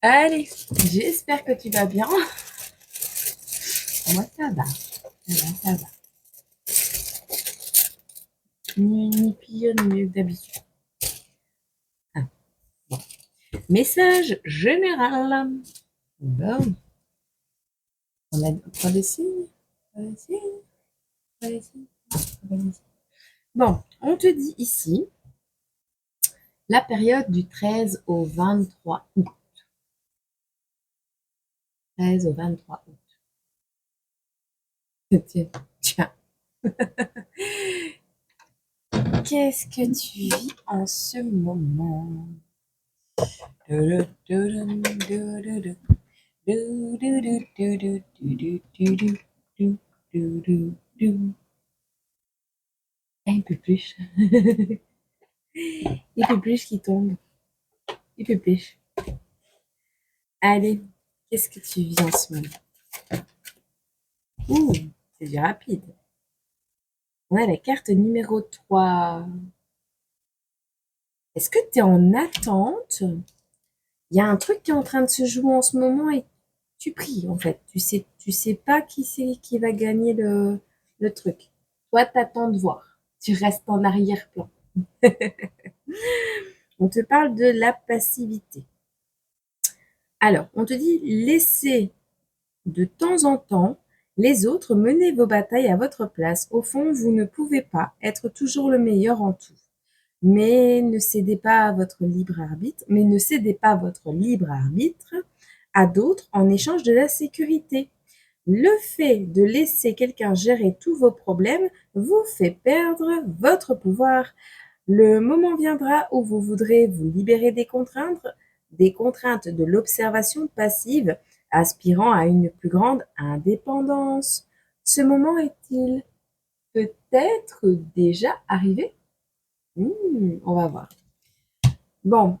Allez, j'espère que tu vas bien. Moi, ça va. Ça va. Ni pire, ni mieux que d'habitude. Ah, bon. Message général. Bon. On a pas de signe. Bon, on te dit ici la période du 13 au 23 août. 13 au 23 août. Tiens. Qu'est-ce que tu vis en ce moment? Un peu plus. Il peut plus qui tombe. Il peut plus. Allez, qu'est-ce que tu vis en ce moment? Ouh, c'est du rapide. On a la carte numéro 3. Est-ce que tu es en attente? Il y a un truc qui est en train de se jouer en ce moment et tu pries en fait. Tu sais pas qui c'est qui va gagner le truc. Toi, t'attends de voir. Tu restes en arrière-plan. On te parle de la passivité. Alors, on te dit laissez de temps en temps les autres mener vos batailles à votre place. Au fond, vous ne pouvez pas être toujours le meilleur en tout. Mais ne cédez pas votre libre arbitre à d'autres en échange de la sécurité. Le fait de laisser quelqu'un gérer tous vos problèmes vous fait perdre votre pouvoir. Le moment viendra où vous voudrez vous libérer des contraintes de l'observation passive, aspirant à une plus grande indépendance. Ce moment est-il peut-être déjà arrivé? On va voir. Bon,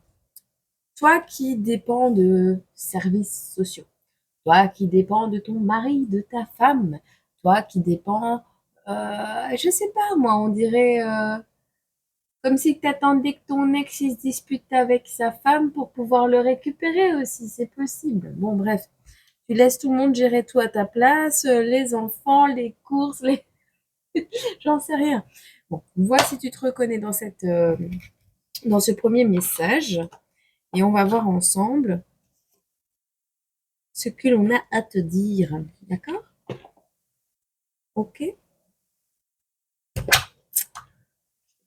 toi qui dépends de services sociaux, toi qui dépends de ton mari, de ta femme, toi qui dépends, je sais pas moi, on dirait comme si tu attendais que ton ex il se dispute avec sa femme pour pouvoir le récupérer aussi, c'est possible. Bon bref, tu laisses tout le monde gérer tout à ta place, les enfants, les courses, les... j'en sais rien. Bon, vois si tu te reconnais dans dans ce premier message et on va voir ensemble ce que l'on a à te dire. D'accord? Ok?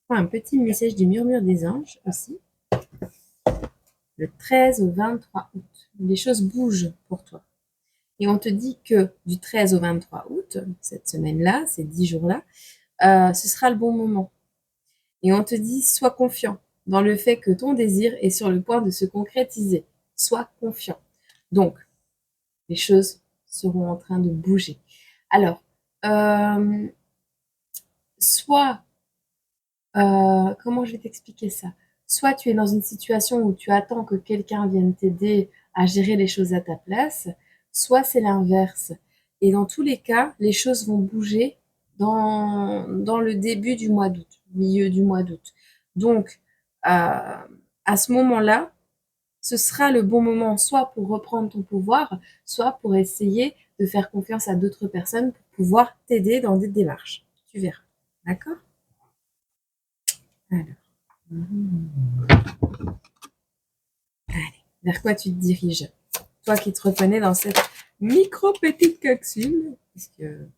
Un petit message du murmure des anges aussi. Le 13 au 23 août. Les choses bougent pour toi. Et on te dit que du 13 au 23 août, cette semaine-là, ces 10 jours-là, ce sera le bon moment. Et on te dit, sois confiant dans le fait que ton désir est sur le point de se concrétiser. Sois confiant. Donc, les choses seront en train de bouger. Alors, soit, comment je vais t'expliquer ça? Soit tu es dans une situation où tu attends que quelqu'un vienne t'aider à gérer les choses à ta place, soit c'est l'inverse. Et dans tous les cas, les choses vont bouger dans le début du mois d'août, milieu du mois d'août. Donc, à ce moment-là, ce sera le bon moment soit pour reprendre ton pouvoir, soit pour essayer de faire confiance à d'autres personnes pour pouvoir t'aider dans des démarches. Tu verras. D'accord? Alors. Allez, vers quoi tu te diriges? Toi qui te reconnais dans cette micro petite capsule, parce que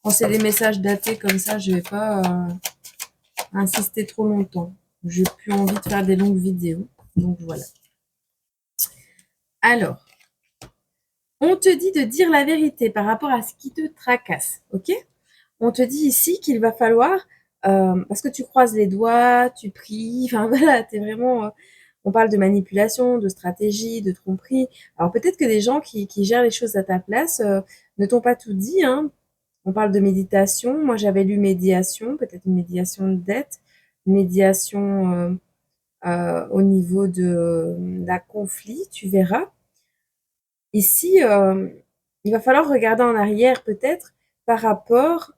quand c'est des messages datés comme ça, je vais pas insister trop longtemps. J'ai plus envie de faire des longues vidéos, donc voilà. Alors, on te dit de dire la vérité par rapport à ce qui te tracasse, ok? On te dit ici qu'il va falloir, parce que tu croises les doigts, tu pries, enfin voilà, t'es vraiment... on parle de manipulation, de stratégie, de tromperie. Alors peut-être que des gens qui gèrent les choses à ta place ne t'ont pas tout dit, hein. On parle de méditation. Moi, j'avais lu médiation, peut-être une médiation de dette, une médiation au niveau de la conflit, tu verras. Ici, Il va falloir regarder en arrière peut-être par rapport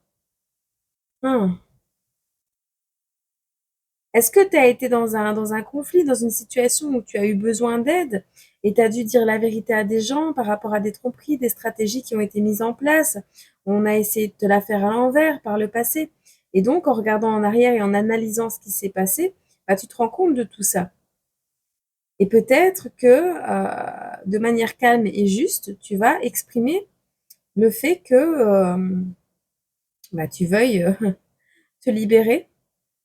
est-ce que tu as été dans un conflit, dans une situation où tu as eu besoin d'aide et tu as dû dire la vérité à des gens par rapport à des tromperies, des stratégies qui ont été mises en place? On a essayé de te la faire à l'envers par le passé. Et donc, en regardant en arrière et en analysant ce qui s'est passé, bah, tu te rends compte de tout ça. Et peut-être que de manière calme et juste, tu vas exprimer le fait que bah, tu veuilles te libérer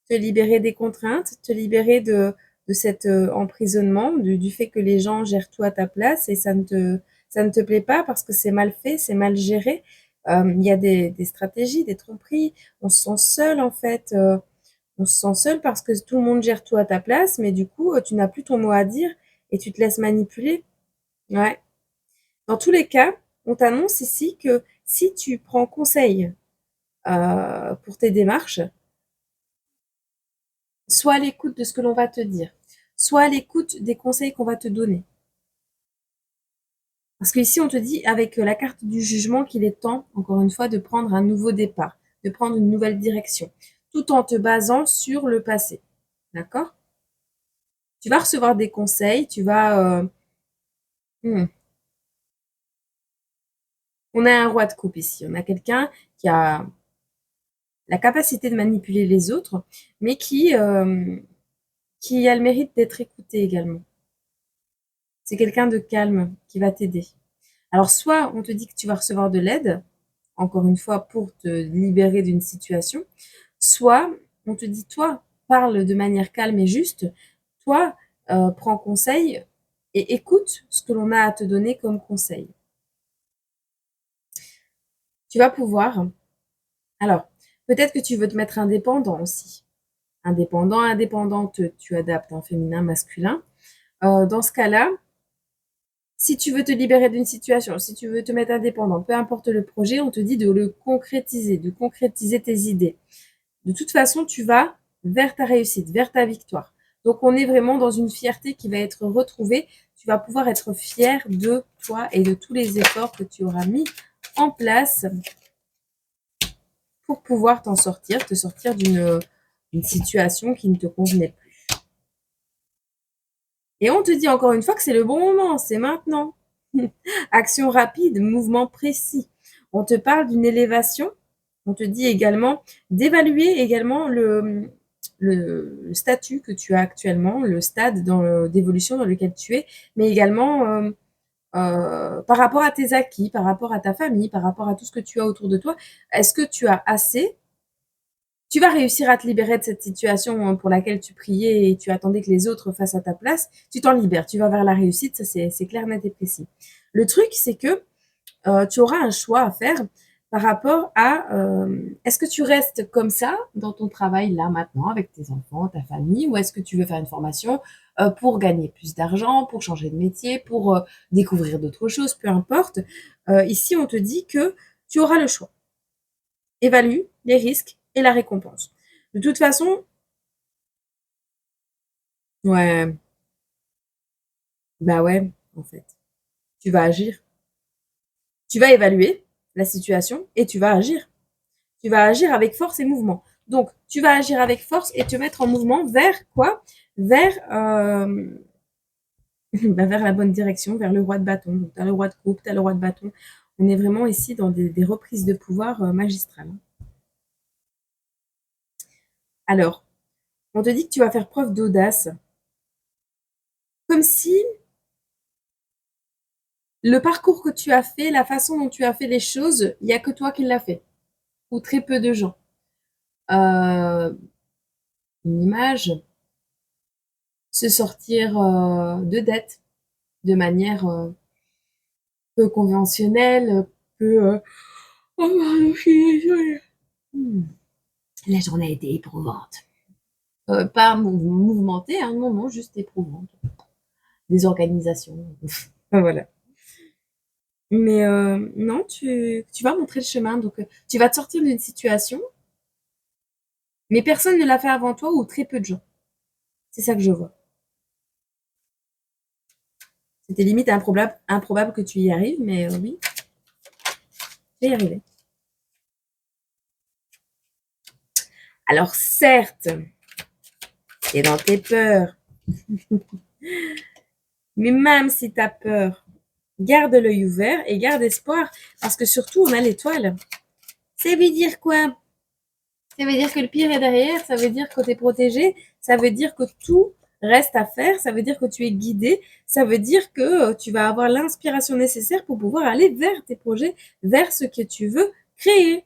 te libérer des contraintes, te libérer de cet emprisonnement, du fait que les gens gèrent tout à ta place et ça ne te plaît pas parce que c'est mal fait, c'est mal géré. Il y a des stratégies, des tromperies. On se sent seul en fait. On se sent seul parce que tout le monde gère tout à ta place, mais du coup, tu n'as plus ton mot à dire et tu te laisses manipuler. Ouais. Dans tous les cas, on t'annonce ici que si tu prends conseil pour tes démarches, sois à l'écoute de ce que l'on va te dire. Sois à l'écoute des conseils qu'on va te donner. Parce qu'ici, on te dit avec la carte du jugement qu'il est temps, encore une fois, de prendre un nouveau départ, de prendre une nouvelle direction, tout en te basant sur le passé. D'accord? Tu vas recevoir des conseils, tu vas... hmm. On a un roi de coupe ici. On a quelqu'un qui a la capacité de manipuler les autres, mais qui a le mérite d'être écouté également. C'est quelqu'un de calme qui va t'aider. Alors, soit on te dit que tu vas recevoir de l'aide, encore une fois, pour te libérer d'une situation, soit on te dit, toi, parle de manière calme et juste, toi, prends conseil et écoute ce que l'on a à te donner comme conseil. Tu vas pouvoir, alors, peut-être que tu veux te mettre indépendant aussi. Indépendant, indépendante, tu adaptes un féminin, masculin. Dans ce cas-là, si tu veux te libérer d'une situation, si tu veux te mettre indépendant, peu importe le projet, on te dit de concrétiser tes idées. De toute façon, tu vas vers ta réussite, vers ta victoire. Donc, on est vraiment dans une fierté qui va être retrouvée. Tu vas pouvoir être fier de toi et de tous les efforts que tu auras mis en place pour pouvoir t'en sortir, te sortir d'une situation qui ne te convenait plus. Et on te dit encore une fois que c'est le bon moment, c'est maintenant. Action rapide, mouvement précis. On te parle d'une élévation. On te dit également d'évaluer également le statut que tu as actuellement, le stade d'évolution dans lequel tu es, mais également par rapport à tes acquis, par rapport à ta famille, par rapport à tout ce que tu as autour de toi. Est-ce que tu as assez? Tu vas réussir à te libérer de cette situation pour laquelle tu priais et tu attendais que les autres fassent à ta place. Tu t'en libères, tu vas vers la réussite, ça c'est clair, net et précis. Le truc, c'est que tu auras un choix à faire par rapport à est-ce que tu restes comme ça dans ton travail là maintenant avec tes enfants, ta famille, ou est-ce que tu veux faire une formation pour gagner plus d'argent, pour changer de métier, pour découvrir d'autres choses, peu importe. Ici, on te dit que tu auras le choix. Évalue les risques et la récompense. De toute façon, ouais, bah ouais, en fait, tu vas agir. Tu vas évaluer la situation et tu vas agir. Tu vas agir avec force et mouvement. Donc, tu vas agir avec force et te mettre en mouvement vers quoi? Vers, bah, vers la bonne direction, vers le roi de bâton. Donc, tu as le roi de coupe, tu as le roi de bâton. On est vraiment ici dans des reprises de pouvoir magistrales. Alors, on te dit que tu vas faire preuve d'audace. Comme si le parcours que tu as fait, la façon dont tu as fait les choses, il n'y a que toi qui l'as fait. Ou très peu de gens. Euh, une image, se sortir de dette de manière peu conventionnelle, peu... Oh pardon, je suis désolée. La journée a été éprouvante. Pas mouvementée, hein, non, non, juste éprouvante. Des organisations. Voilà. Mais non, tu vas montrer le chemin. Donc, tu vas te sortir d'une situation, mais personne ne l'a fait avant toi ou très peu de gens. C'est ça que je vois. C'était limite improbable que tu y arrives, mais oui. vais y arriver. Alors certes, tu es dans tes peurs, mais même si tu as peur, garde l'œil ouvert et garde espoir, parce que surtout, on a l'étoile. Ça veut dire quoi? Ça veut dire que le pire est derrière, ça veut dire que tu es protégé, ça veut dire que tout reste à faire, ça veut dire que tu es guidé, ça veut dire que tu vas avoir l'inspiration nécessaire pour pouvoir aller vers tes projets, vers ce que tu veux créer.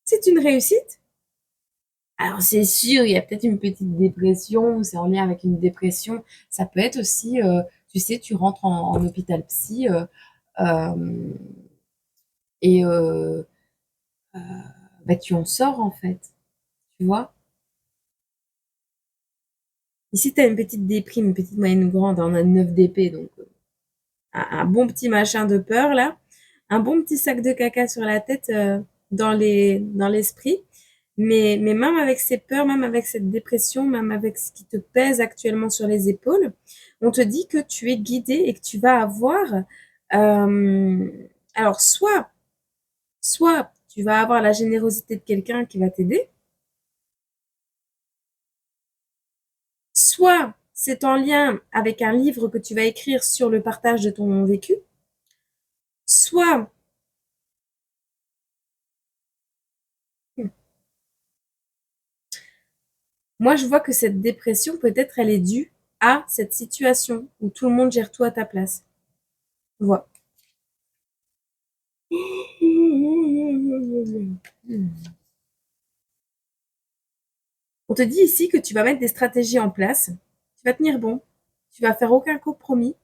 C'est une réussite. Alors c'est sûr, il y a peut-être une petite dépression, c'est en lien avec une dépression. Ça peut être aussi, tu sais, tu rentres en hôpital psy euh, et bah, tu en sors en fait, tu vois. Ici, tu as une petite déprime, une petite, moyenne ou grande, on a 9 DP, donc un bon petit machin de peur là, un bon petit sac de caca sur la tête dans l'esprit. Mais même avec ces peurs, même avec cette dépression, même avec ce qui te pèse actuellement sur les épaules, on te dit que tu es guidé et que tu vas avoir, euh, alors soit tu vas avoir la générosité de quelqu'un qui va t'aider, soit c'est en lien avec un livre que tu vas écrire sur le partage de ton vécu, soit moi je vois que cette dépression peut-être elle est due à cette situation où tout le monde gère tout à ta place. Voilà. On te dit ici que tu vas mettre des stratégies en place, tu vas tenir bon, tu vas faire aucun compromis,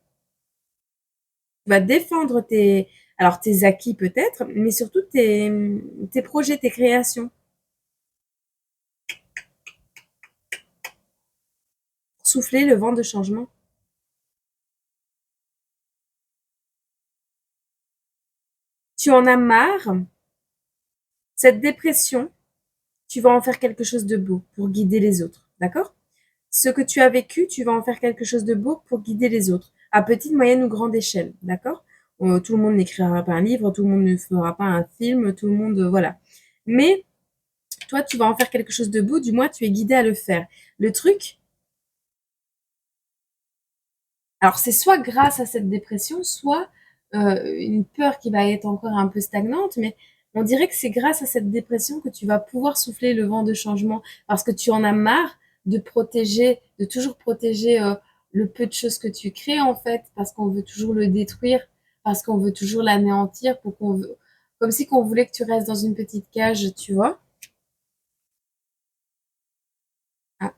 tu vas défendre tes acquis peut-être, mais surtout tes projets, tes créations, pour souffler le vent de changement. Tu en as marre, cette dépression, tu vas en faire quelque chose de beau pour guider les autres, d'accord? Ce que tu as vécu, tu vas en faire quelque chose de beau pour guider les autres, à petite, moyenne ou grande échelle, d'accord? Tout le monde n'écrira pas un livre, tout le monde ne fera pas un film, tout le monde, voilà. Mais toi, tu vas en faire quelque chose de beau, du moins tu es guidé à le faire. Le truc, alors c'est soit grâce à cette dépression, soit une peur qui va être encore un peu stagnante, mais on dirait que c'est grâce à cette dépression que tu vas pouvoir souffler le vent de changement parce que tu en as marre de protéger, de toujours protéger le peu de choses que tu crées en fait, parce qu'on veut toujours le détruire, parce qu'on veut toujours l'anéantir, comme si qu'on voulait que tu restes dans une petite cage, tu vois. Ah.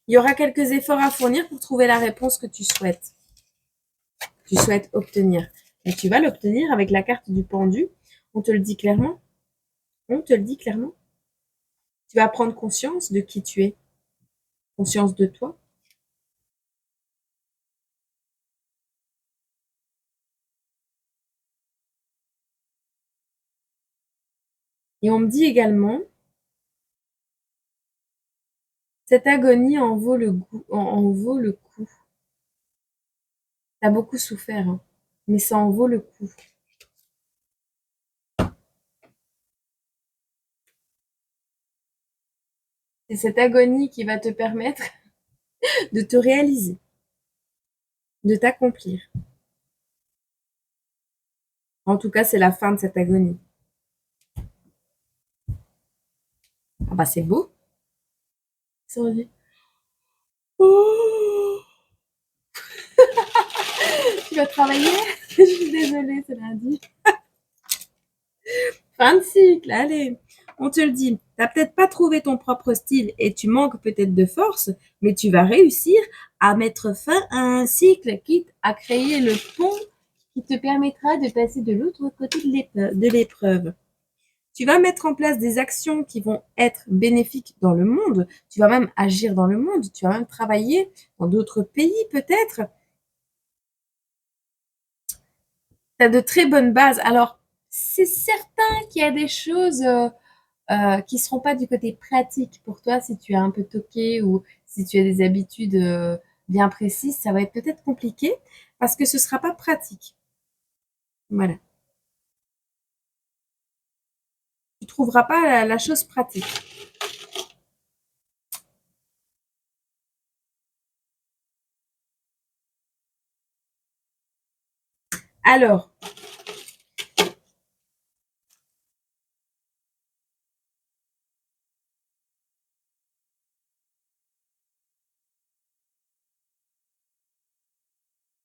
Il y aura quelques efforts à fournir pour trouver la réponse que tu souhaites obtenir. Et tu vas l'obtenir avec la carte du pendu. On te le dit clairement. On te le dit clairement. Tu vas prendre conscience de qui tu es, conscience de toi. Et on me dit également, cette agonie en vaut le goût, en vaut le coup. T'as beaucoup souffert, hein, mais ça en vaut le coup. C'est cette agonie qui va te permettre de te réaliser, de t'accomplir. En tout cas, c'est la fin de cette agonie. Ah bah c'est beau. Ça revient. Oh, tu vas travailler? Je suis désolée, c'est lundi. Fin de cycle, allez. On te le dit, t'as peut-être pas trouvé ton propre style et tu manques peut-être de force, mais tu vas réussir à mettre fin à un cycle, quitte à créer le pont qui te permettra de passer de l'autre côté de l'épreuve. Tu vas mettre en place des actions qui vont être bénéfiques dans le monde. Tu vas même agir dans le monde. Tu vas même travailler dans d'autres pays peut-être. Tu as de très bonnes bases. Alors, c'est certain qu'il y a des choses qui seront pas du côté pratique pour toi si tu es un peu toqué ou Si tu as des habitudes bien précises, ça va être peut-être compliqué parce que ce ne sera pas pratique. Voilà. Tu ne trouveras pas la chose pratique.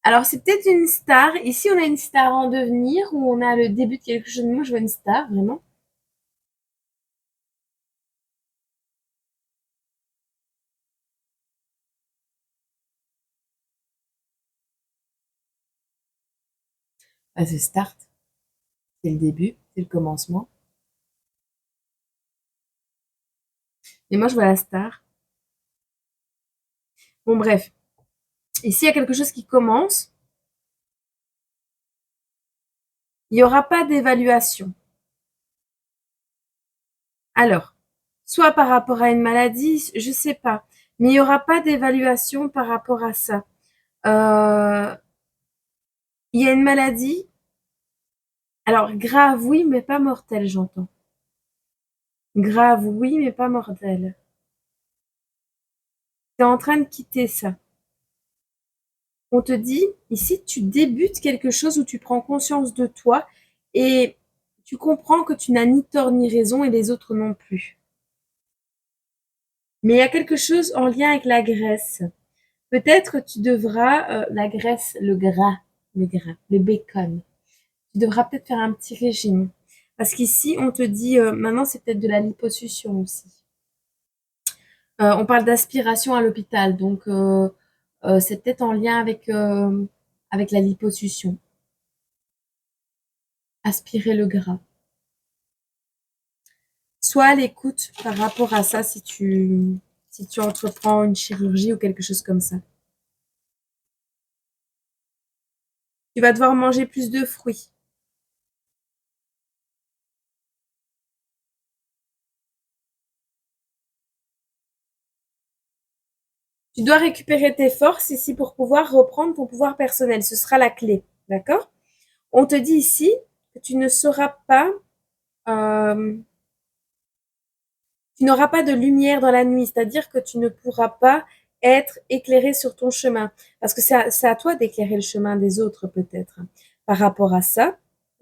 Alors, c'est peut-être une star. Ici, on a une star en devenir ou on a le début de quelque chose. Moi, je vois une star, vraiment. Ah, c'est start. C'est le début, c'est le commencement. Et moi, je vois la star. Bon, bref. Ici, il y a quelque chose qui commence. Il n'y aura pas d'évaluation. Alors, soit par rapport à une maladie, je ne sais pas, mais il n'y aura pas d'évaluation par rapport à ça. Il y a une maladie, alors grave oui, mais pas mortelle, j'entends. Grave oui, mais pas mortelle. Tu es en train de quitter ça. On te dit, ici, tu débutes quelque chose où tu prends conscience de toi et tu comprends que tu n'as ni tort ni raison et les autres non plus. Mais il y a quelque chose en lien avec la graisse. Peut-être tu devras, la graisse, le gras, le bacon. Tu devras peut-être faire un petit régime. Parce qu'ici, on te dit, maintenant, c'est peut-être de la liposuction aussi. On parle d'aspiration à l'hôpital, donc c'est peut-être en lien avec la liposuction. Aspirer le gras. Sois à l'écoute par rapport à ça si tu entreprends une chirurgie ou quelque chose comme ça. Tu vas devoir manger plus de fruits. Tu dois récupérer tes forces ici pour pouvoir reprendre ton pouvoir personnel. Ce sera la clé. D'accord? On te dit ici que tu ne seras pas, euh, tu n'auras pas de lumière dans la nuit, c'est-à-dire que tu ne pourras pas être éclairé sur ton chemin. Parce que c'est à toi d'éclairer le chemin des autres peut-être par rapport à ça,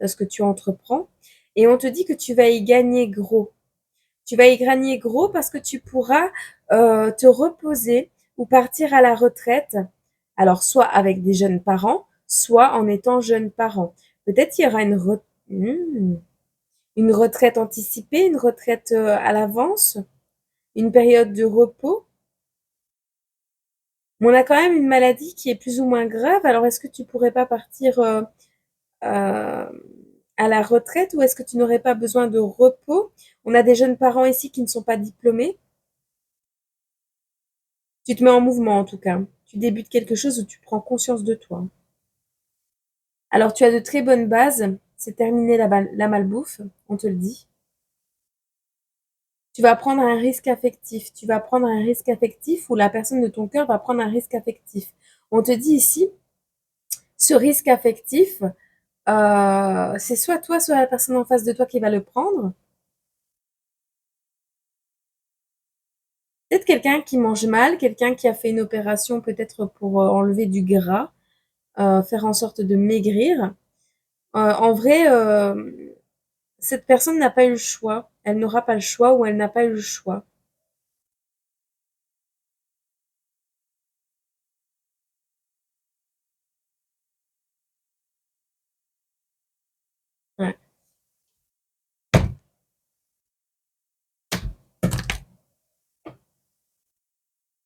ce que tu entreprends. Et on te dit que tu vas y gagner gros. Tu vas y gagner gros parce que tu pourras te reposer ou partir à la retraite. Alors, soit avec des jeunes parents, soit en étant jeune parent. Peut-être il y aura une retraite anticipée, une retraite à l'avance, une période de repos. Mais on a quand même une maladie qui est plus ou moins grave. Alors, est-ce que tu pourrais pas partir euh, à la retraite ou est-ce que tu n'aurais pas besoin de repos? On a des jeunes parents ici qui ne sont pas diplômés. Tu te mets en mouvement en tout cas. Tu débutes quelque chose où tu prends conscience de toi. Alors tu as de très bonnes bases. C'est terminé la malbouffe, on te le dit. Tu vas prendre un risque affectif. Tu vas prendre un risque affectif ou la personne de ton cœur va prendre un risque affectif. On te dit ici, ce risque affectif, c'est soit toi, soit la personne en face de toi qui va le prendre. Peut-être quelqu'un qui mange mal, quelqu'un qui a fait une opération peut-être pour enlever du gras, faire en sorte de maigrir. En vrai, cette personne n'a pas eu le choix. Elle n'aura pas le choix ou elle n'a pas eu le choix. Ouais.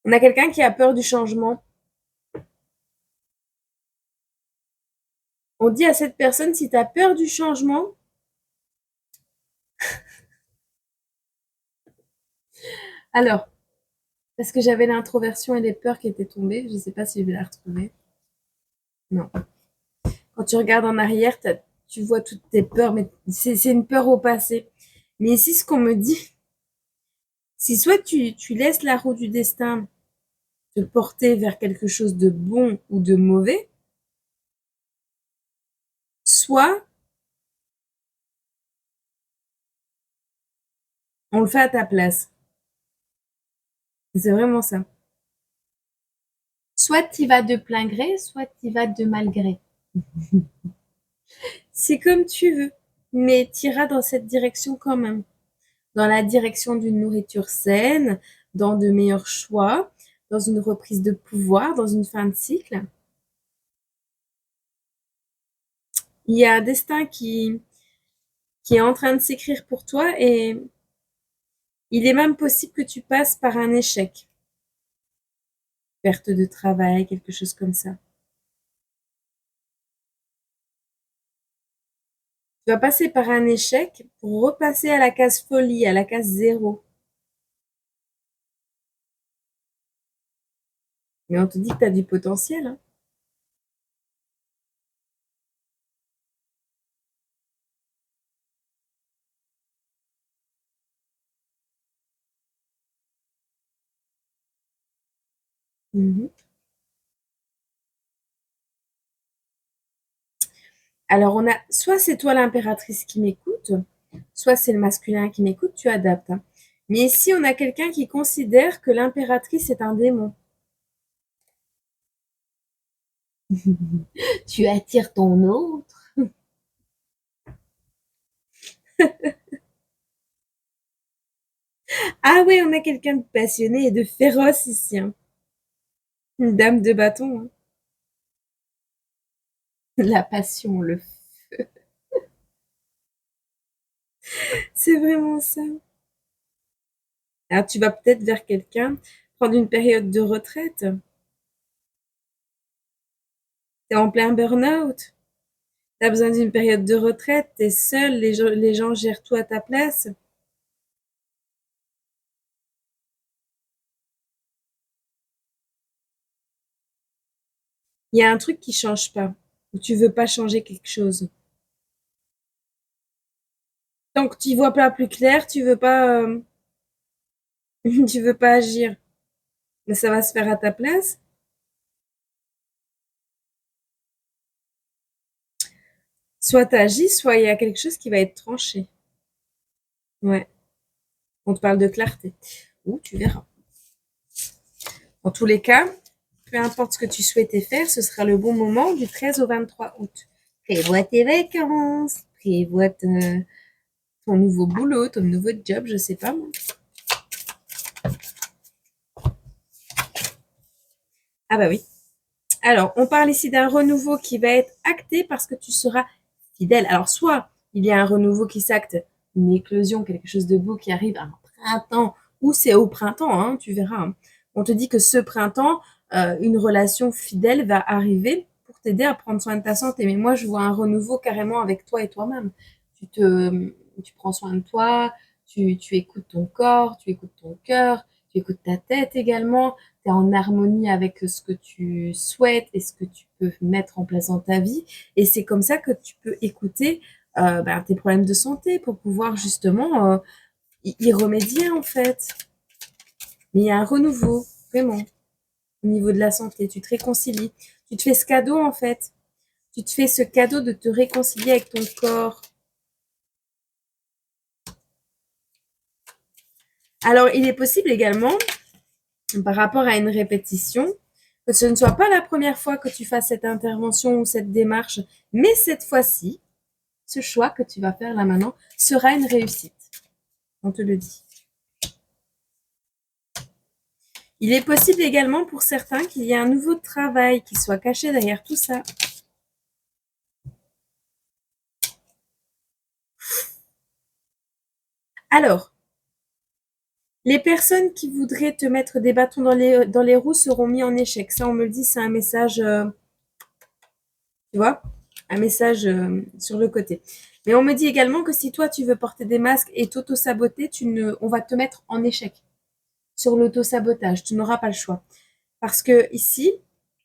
On a quelqu'un qui a peur du changement. On dit à cette personne, si tu as peur du changement, alors, parce que j'avais l'introversion et les peurs qui étaient tombées, je ne sais pas si je vais la retrouver. Non. Quand tu regardes en arrière, tu vois toutes tes peurs, mais c'est une peur au passé. Mais ici, ce qu'on me dit, si soit tu laisses la roue du destin te porter vers quelque chose de bon ou de mauvais, soit on le fait à ta place. C'est vraiment ça. Soit tu vas de plein gré, soit tu vas de mal gré. C'est comme tu veux, mais tu iras dans cette direction quand même. Dans la direction d'une nourriture saine, dans de meilleurs choix, dans une reprise de pouvoir, dans une fin de cycle. Il y a un destin qui est en train de s'écrire pour toi et il est même possible que tu passes par un échec, perte de travail, quelque chose comme ça. Tu vas passer par un échec pour repasser à la case folie, à la case zéro. Mais on te dit que tu as du potentiel, hein. Mhm. Alors, on a, soit c'est toi l'impératrice qui m'écoute, soit c'est le masculin qui m'écoute, tu adaptes, hein. Mais ici, on a quelqu'un qui considère que l'impératrice est un démon. Tu attires ton autre. Ah oui, on a quelqu'un de passionné et de féroce ici, hein. Une dame de bâton, hein. La passion, le C'est vraiment ça. Alors, tu vas peut-être vers quelqu'un, prendre une période de retraite. T'es en plein burn-out. T'as besoin d'une période de retraite. T'es seul. Les gens gèrent tout à ta place. Il y a un truc qui change pas. Ou tu veux pas changer quelque chose. Tant que tu vois pas plus clair, tu veux pas agir. Mais ça va se faire à ta place. Soit t'agis, soit il y a quelque chose qui va être tranché. Ouais. On te parle de clarté. Ou tu verras. En tous les cas, peu importe ce que tu souhaitais faire, ce sera le bon moment du 13 au 23 août. Prévois tes vacances, prévois ton nouveau boulot, ton nouveau job, je sais pas moi. Ah bah oui. Alors, on parle ici d'un renouveau qui va être acté parce que tu seras fidèle. Alors, soit il y a un renouveau qui s'acte, une éclosion, quelque chose de beau qui arrive, un printemps, ou c'est au printemps, hein, tu verras, hein. On te dit que ce printemps, une relation fidèle va arriver pour t'aider à prendre soin de ta santé. Mais moi, je vois un renouveau carrément avec toi et toi-même. Tu prends soin de toi, tu écoutes ton corps, tu écoutes ton cœur, tu écoutes ta tête également. Tu es en harmonie avec ce que tu souhaites et ce que tu peux mettre en place dans ta vie. Et c'est comme ça que tu peux écouter tes problèmes de santé pour pouvoir justement y remédier en fait. Mais il y a un renouveau, vraiment, au niveau de la santé. Tu te réconcilies. Tu te fais ce cadeau en fait. Tu te fais ce cadeau de te réconcilier avec ton corps. Alors, il est possible également, par rapport à une répétition, que ce ne soit pas la première fois que tu fasses cette intervention ou cette démarche, mais cette fois-ci, ce choix que tu vas faire là maintenant sera une réussite. On te le dit. Il est possible également pour certains qu'il y ait un nouveau travail qui soit caché derrière tout ça. Alors, les personnes qui voudraient te mettre des bâtons dans les roues seront mis en échec. Ça, on me le dit, c'est un message, tu vois, un message sur le côté. Mais on me dit également que si toi, tu veux porter des masques et t'auto-saboter, on va te mettre en échec sur l'auto-sabotage. Tu n'auras pas le choix. Parce que ici,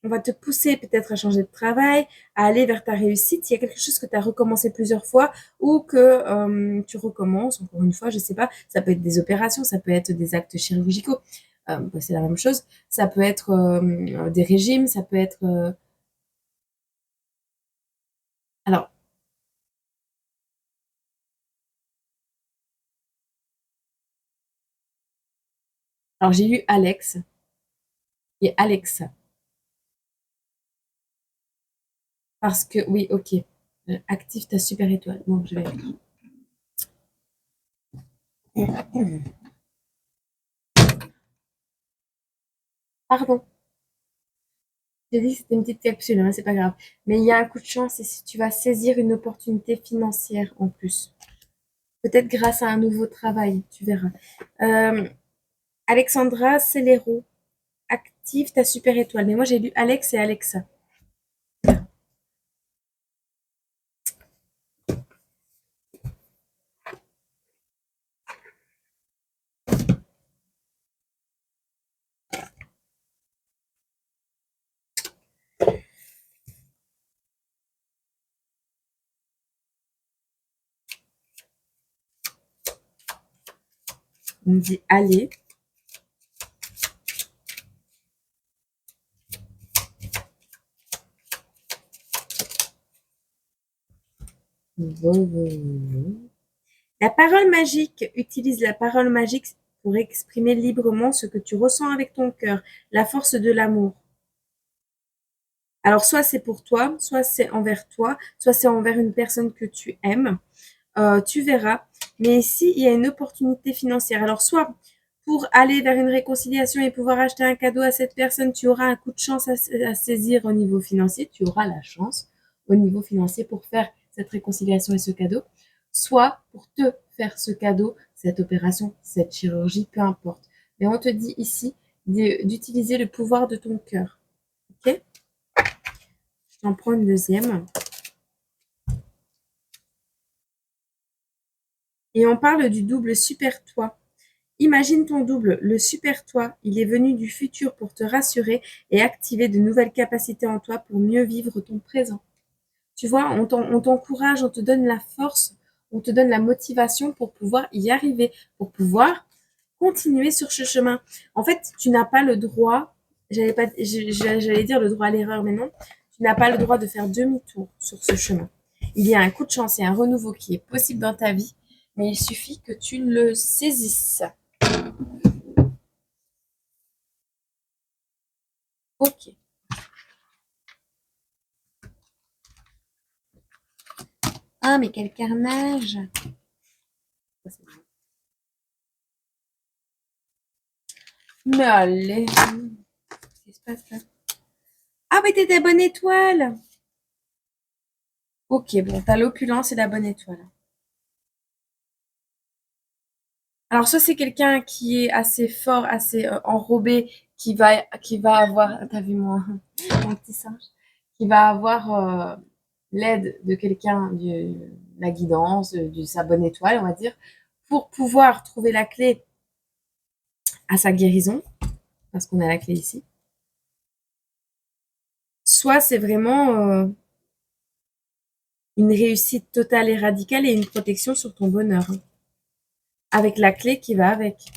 on va te pousser peut-être à changer de travail, à aller vers ta réussite. Il y a quelque chose que tu as recommencé plusieurs fois ou que tu recommences encore une fois, je sais pas. Ça peut être des opérations, ça peut être des actes chirurgicaux. bah, c'est la même chose. Ça peut être des régimes, ça peut être... Alors, j'ai lu Alex et Alexa. Parce que, oui, ok. Active ta super étoile. Donc, je vais... Pardon. J'ai dit que c'était une petite capsule, hein, c'est pas grave. Mais il y a un coup de chance et si tu vas saisir une opportunité financière en plus. Peut-être grâce à un nouveau travail, tu verras. Euh, Alexandra Celero, active ta super étoile. Mais moi, j'ai lu Alex et Alexa. On me dit allez. La parole magique. Utilise la parole magique pour exprimer librement ce que tu ressens avec ton cœur. La force de l'amour. Alors, soit c'est pour toi, soit c'est envers toi, soit c'est envers une personne que tu aimes. Tu verras. Mais ici, il y a une opportunité financière. Alors, soit pour aller vers une réconciliation et pouvoir acheter un cadeau à cette personne, tu auras un coup de chance à saisir au niveau financier. Tu auras la chance au niveau financier pour faire cette réconciliation et ce cadeau. Soit pour te faire ce cadeau, cette opération, cette chirurgie, peu importe. Mais on te dit ici d'utiliser le pouvoir de ton cœur. Ok? Je t'en prends une deuxième. Et on parle du double super toi. Imagine ton double, le super toi. Il est venu du futur pour te rassurer et activer de nouvelles capacités en toi pour mieux vivre ton présent. Tu vois, on t'encourage, on te donne la force, on te donne la motivation pour pouvoir y arriver, pour pouvoir continuer sur ce chemin. En fait, tu n'as pas le droit, j'allais dire le droit à l'erreur, mais non, tu n'as pas le droit de faire demi-tour sur ce chemin. Il y a un coup de chance et un renouveau qui est possible dans ta vie, mais il suffit que tu le saisisses. Ok. Ah, mais quel carnage! Mais allez, qu'est-ce qui se passe là? Ah, mais t'es ta bonne étoile! Ok, bon, t'as l'opulence et la bonne étoile. Alors, soit c'est quelqu'un qui est assez fort, assez enrobé, qui va avoir, t'as vu moi, mon petit singe, qui va avoir l'aide de quelqu'un, de la guidance, de sa bonne étoile, on va dire, pour pouvoir trouver la clé à sa guérison, parce qu'on a la clé ici. Soit c'est vraiment une réussite totale et radicale et une protection sur ton bonheur, hein, avec la clé qui va avec,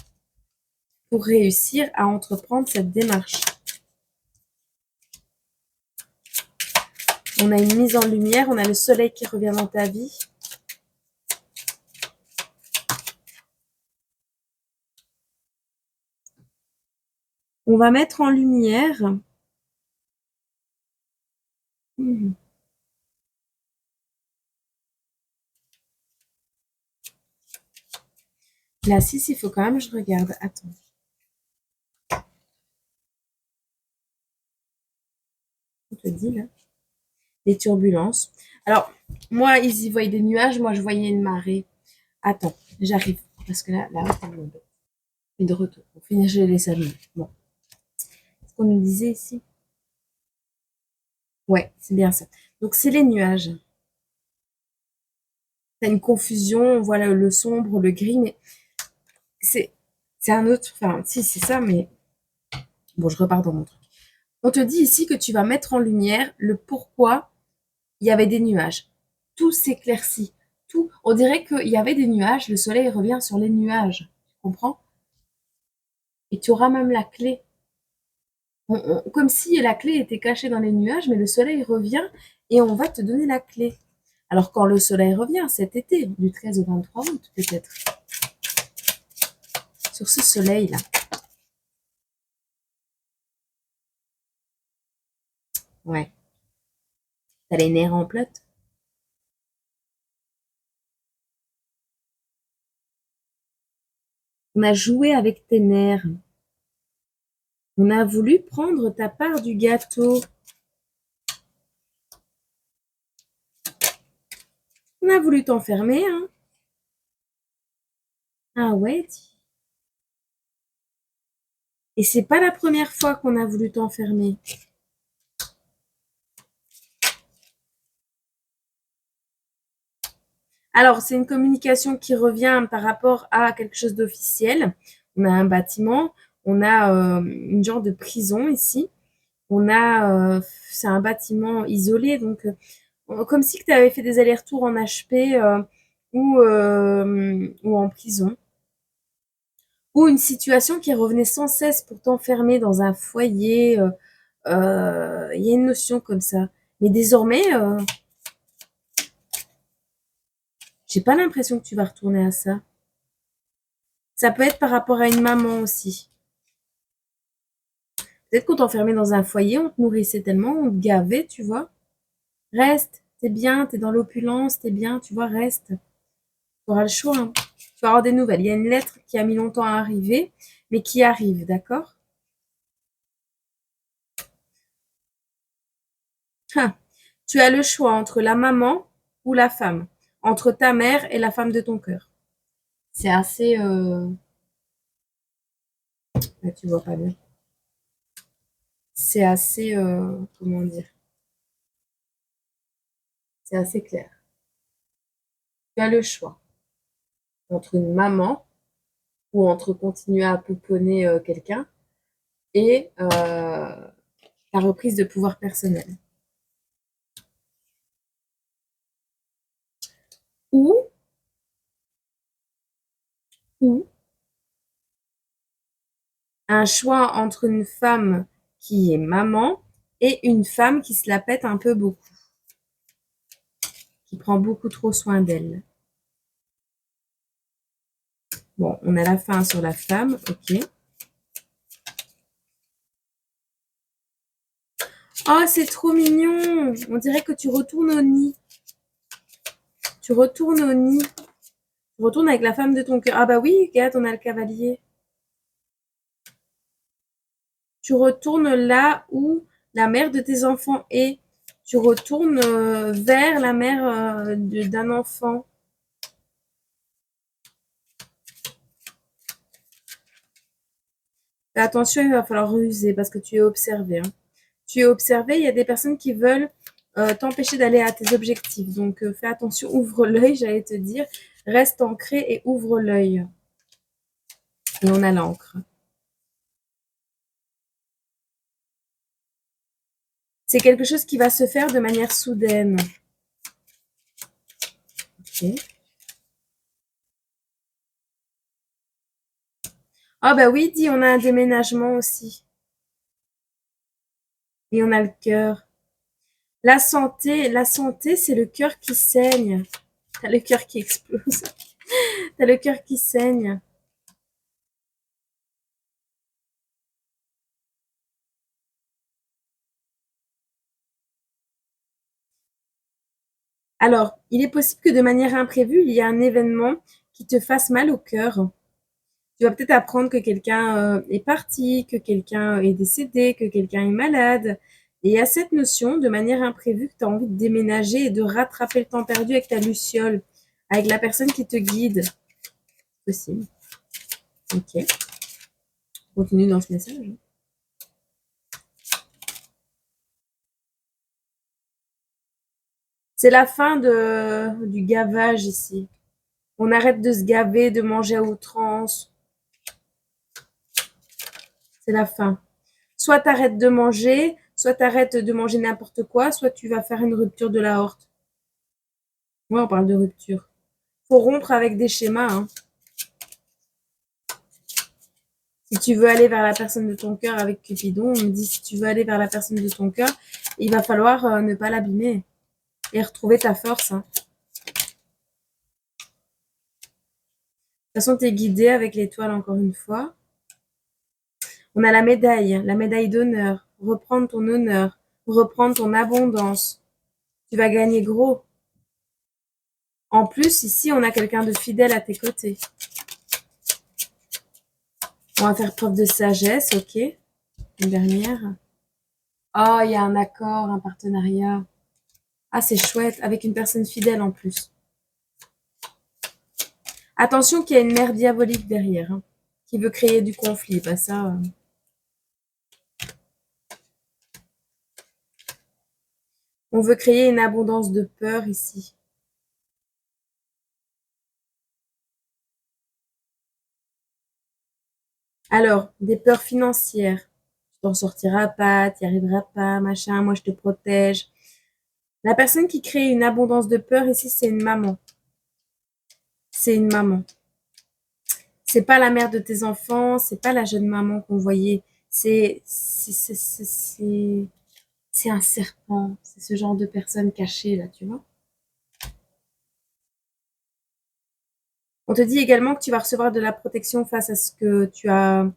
pour réussir à entreprendre cette démarche. On a une mise en lumière, on a le soleil qui revient dans ta vie. On va mettre en lumière. La 6, il faut quand même que je regarde. Attends. On te dit là. Les turbulences. Alors, moi, ils y voyaient des nuages, moi, je voyais une marée. Attends, j'arrive. Parce que là, c'est bon. Et de retour. On finit, je les amis. Bon. Ce qu'on nous disait ici. Ouais, c'est bien ça. Donc, c'est les nuages. T'as une confusion, on voit le sombre, le gris, mais c'est un autre. Enfin, si, c'est ça, mais bon, je repars dans mon truc. On te dit ici que tu vas mettre en lumière le pourquoi il y avait des nuages. Tout s'éclaircit. Tout. On dirait qu'il y avait des nuages, le soleil revient sur les nuages. Tu comprends? Et tu auras même la clé. Comme si la clé était cachée dans les nuages, mais le soleil revient et on va te donner la clé. Alors quand le soleil revient cet été, du 13 au 23 août peut-être, sur ce soleil-là. Ouais. T'as les nerfs en plâtre. On a joué avec tes nerfs. On a voulu prendre ta part du gâteau. On a voulu t'enfermer, hein. Ah ouais, et c'est pas la première fois qu'on a voulu t'enfermer. Alors, c'est une communication qui revient par rapport à quelque chose d'officiel. On a un bâtiment, on a une genre de prison ici. On a, c'est un bâtiment isolé, donc comme si tu avais fait des allers-retours en HP ou en prison. Ou une situation qui revenait sans cesse pour t'enfermer dans un foyer. Il y a une notion comme ça. Mais désormais, j'ai pas l'impression que tu vas retourner à ça. Ça peut être par rapport à une maman aussi. Peut-être qu'on t'enfermait dans un foyer, on te nourrissait tellement, on te gavait, tu vois. Reste, t'es bien, t'es dans l'opulence, t'es bien, tu vois, reste. Tu auras le choix, hein. Tu vas avoir des nouvelles. Il y a une lettre qui a mis longtemps à arriver, mais qui arrive, d'accord? Ah, tu as le choix entre la maman ou la femme, entre ta mère et la femme de ton cœur. C'est assez... Là, tu vois pas bien. C'est assez... comment dire? C'est assez clair. Tu as le choix entre une maman ou entre continuer à pouponner quelqu'un et ta reprise de pouvoir personnel. Ou, ou un choix entre une femme qui est maman et une femme qui se la pète un peu beaucoup, qui prend beaucoup trop soin d'elle. Bon, on a la fin sur la femme, ok. Oh, c'est trop mignon. On dirait que tu retournes au nid. Tu retournes au nid. Tu retournes avec la femme de ton cœur. Ah bah oui, regarde, on a le cavalier. Tu retournes là où la mère de tes enfants est. Tu retournes vers la mère d'un enfant. Fais attention, il va falloir ruser parce que tu es observé, hein. Tu es observé, il y a des personnes qui veulent t'empêcher d'aller à tes objectifs. Donc fais attention, ouvre l'œil, j'allais te dire. Reste ancré et ouvre l'œil. Et on a l'encre. C'est quelque chose qui va se faire de manière soudaine. Ok. Ah bah oui, dis, on a un déménagement aussi. Et on a le cœur. La santé, c'est le cœur qui saigne. T'as le cœur qui explose. T'as le cœur qui saigne. Alors, il est possible que de manière imprévue, il y ait un événement qui te fasse mal au cœur. Tu vas peut-être apprendre que quelqu'un est parti, que quelqu'un est décédé, que quelqu'un est malade. Et il y a cette notion, de manière imprévue, que tu as envie de déménager et de rattraper le temps perdu avec ta luciole, avec la personne qui te guide. Possible. Ok. Continue dans ce message. C'est la fin du gavage ici. On arrête de se gaver, de manger à outrance. C'est la fin. Soit t'arrêtes de manger, soit t'arrêtes de manger n'importe quoi, soit tu vas faire une rupture de l'aorte. Ouais, on parle de rupture. Faut rompre avec des schémas, hein. Si tu veux aller vers la personne de ton cœur avec Cupidon, on me dit si tu veux aller vers la personne de ton cœur, il va falloir ne pas l'abîmer et retrouver ta force. Hein. De toute façon, tu es guidé avec l'étoile encore une fois. On a la médaille d'honneur, reprendre ton honneur, reprendre ton abondance. Tu vas gagner gros. En plus, ici, on a quelqu'un de fidèle à tes côtés. On va faire preuve de sagesse, ok. Une dernière. Oh, il y a un accord, un partenariat. Ah, c'est chouette, avec une personne fidèle en plus. Attention qu'il y a une mère diabolique derrière, hein, qui veut créer du conflit. Bah ça... On veut créer une abondance de peur ici. Alors, des peurs financières. Tu t'en sortiras pas, tu n'y arriveras pas, machin, moi je te protège. La personne qui crée une abondance de peur ici, c'est une maman. C'est une maman. C'est pas la mère de tes enfants, c'est pas la jeune maman qu'on voyait. C'est un serpent. C'est ce genre de personne cachée là, tu vois. On te dit également que tu vas recevoir de la protection face à ce que tu as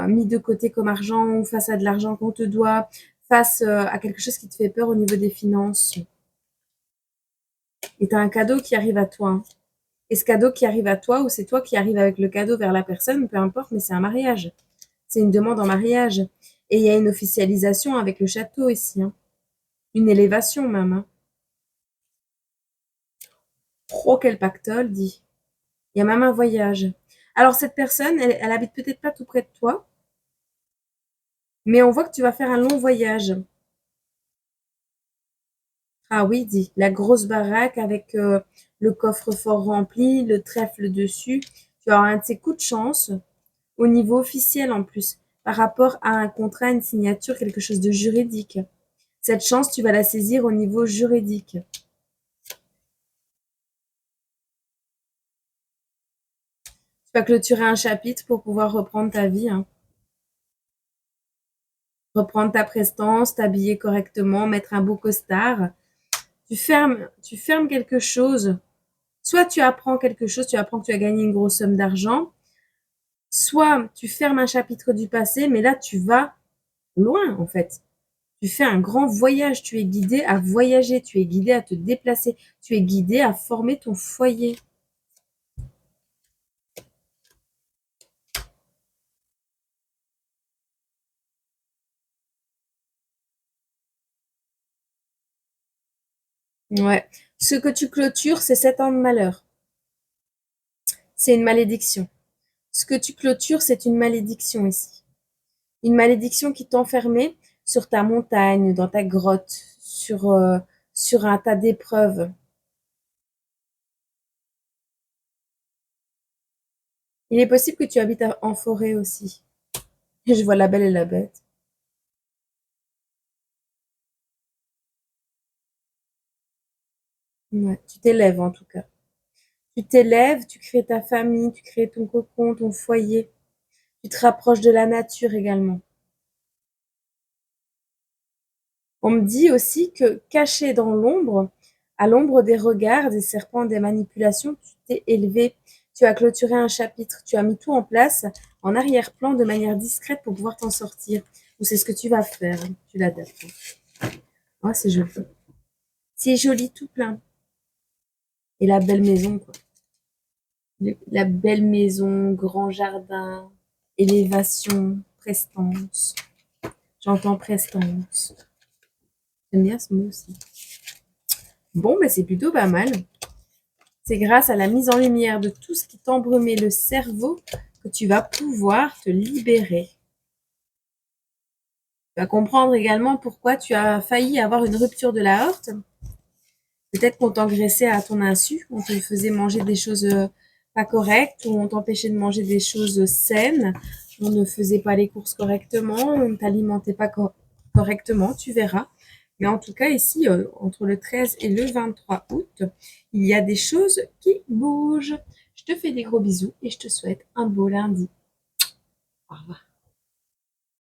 mis de côté comme argent ou face à de l'argent qu'on te doit, face à quelque chose qui te fait peur au niveau des finances. Et tu as un cadeau qui arrive à toi. Hein. Et ce cadeau qui arrive à toi, ou c'est toi qui arrives avec le cadeau vers la personne, peu importe, mais c'est un mariage. C'est une demande en mariage. Et il y a une officialisation avec le château ici. Hein. Une élévation même. Hein. Oh, quel pactole, dit. Il y a même un voyage. Alors cette personne, elle habite peut-être pas tout près de toi, mais on voit que tu vas faire un long voyage. Ah oui, dit. La grosse baraque avec le coffre-fort rempli, le trèfle dessus. Tu as un de ces coups de chance au niveau officiel en plus, par rapport à un contrat, une signature, quelque chose de juridique. Cette chance, tu vas la saisir au niveau juridique. Tu vas clôturer un chapitre pour pouvoir reprendre ta vie. Hein. Reprendre ta prestance, t'habiller correctement, mettre un beau costard. Tu fermes quelque chose. Soit tu apprends quelque chose, tu apprends que tu as gagné une grosse somme d'argent. Soit tu fermes un chapitre du passé, mais là tu vas loin en fait. Tu fais un grand voyage, tu es guidé à voyager, tu es guidé à te déplacer, tu es guidé à former ton foyer. Ouais. Ce que tu clôtures, c'est 7 ans de malheur. C'est une malédiction. Ce que tu clôtures, c'est une malédiction ici. Une malédiction qui t'enfermait sur ta montagne, dans ta grotte, sur un tas d'épreuves. Il est possible que tu habites en forêt aussi. Je vois la belle et la bête. Ouais, tu t'élèves en tout cas. Tu t'élèves, tu crées ta famille, tu crées ton cocon, ton foyer. Tu te rapproches de la nature également. On me dit aussi que caché dans l'ombre, à l'ombre des regards, des serpents, des manipulations, tu t'es élevé. Tu as clôturé un chapitre, tu as mis tout en place en arrière-plan de manière discrète pour pouvoir t'en sortir. Ou c'est ce que tu vas faire, tu l'adaptes. Oh, c'est joli. C'est joli tout plein. Et la belle maison, quoi. La belle maison, grand jardin, élévation, prestance. J'entends prestance. J'aime bien ce mot aussi. Bon, ben c'est plutôt pas mal. C'est grâce à la mise en lumière de tout ce qui t'embrumait le cerveau que tu vas pouvoir te libérer. Tu vas comprendre également pourquoi tu as failli avoir une rupture de la aorte. Peut-être qu'on t'engraissait à ton insu, on te faisait manger des choses pas correctes, ou on t'empêchait de manger des choses saines, on ne faisait pas les courses correctement, on ne t'alimentait pas correctement, tu verras. Mais en tout cas, ici, entre le 13 et le 23 août, il y a des choses qui bougent. Je te fais des gros bisous et je te souhaite un beau lundi. Au revoir.